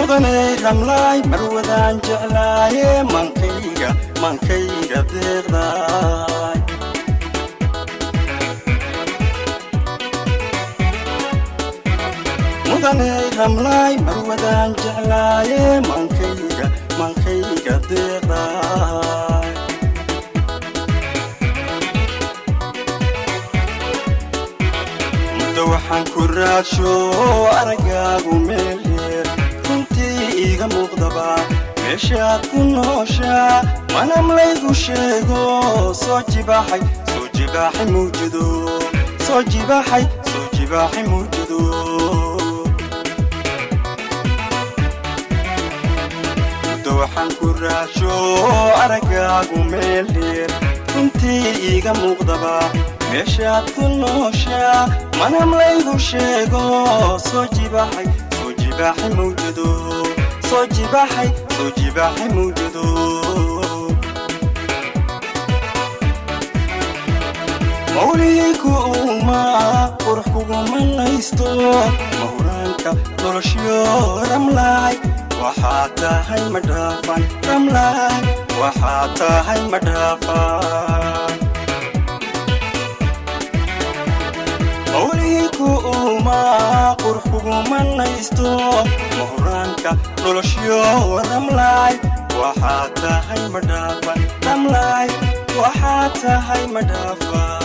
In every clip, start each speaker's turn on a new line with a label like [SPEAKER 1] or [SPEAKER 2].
[SPEAKER 1] مدني رملاي مرودان جعلاي منكيغا ديغداي مدني رملاي مرودان جعلاي منكيغا ديغداي waxaan ku raadsho aragaagu meel dheer runtii iiga muuqdaba meeshaad ku nooshaa manamlaygu sheego soo jibaaxay mawjado soo jibaaxay mawjado waxaan ku raadsho aragaagu meel dheer runtii iiga muuqdaba meeshaad ku nooshaa manamlaygu sheego soo jibaaxay mawjado soo jibaaxay mawjado mawlihiiku uma qurux kuguma laysto mahuraanka noloshiyo ramlaay waxaa tahay madhaafan ramlaay waxaa tahay madhaafan mawlihiiku uma qurux kuguma laysto mahuraanka noloshiyo ramlaay waxaa tahay madhaafan ramlaay waxaa tahay madhaafan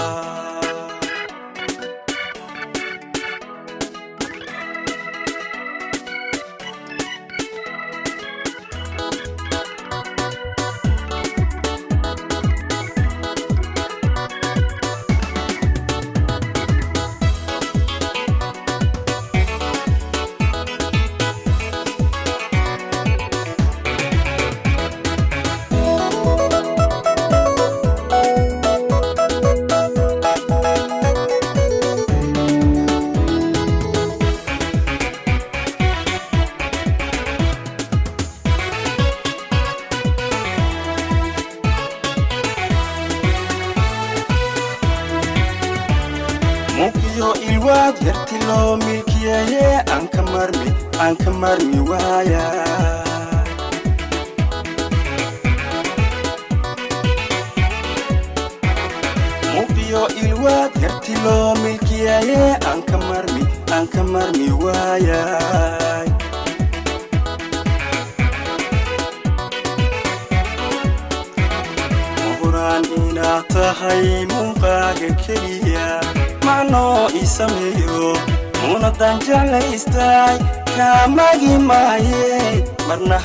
[SPEAKER 1] مقيو الواد يرتلو ملكيه أنك مرمي وايا مقيو الواد يرتلو ملكيه أنك مرمي وايا مهران إنا تهي موقاك كليا معنو إسميو منادان جعلايستاي كاماجي ماي مرنا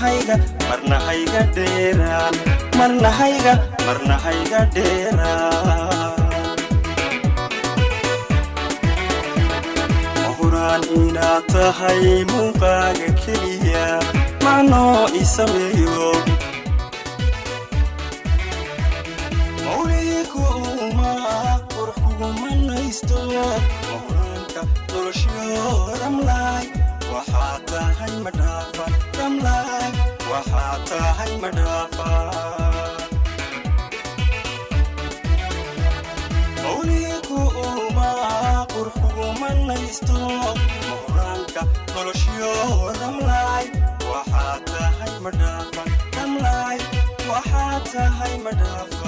[SPEAKER 1] هايغا ديران مرنا هايغا ديران مهران إنا تهي موقاك كليا معنو إسميو موليكو ما قرحكو من laysto mahuraanka noloshiyo ramlaay waxaa tahay madhaafan ramlaay waxaa tahay madhaafan mawlihiiku uma qurux kuguma laysto mahuraanka noloshiyo ramlaay waxaa tahay madhaafan ramlaay waxaa tahay madhaafan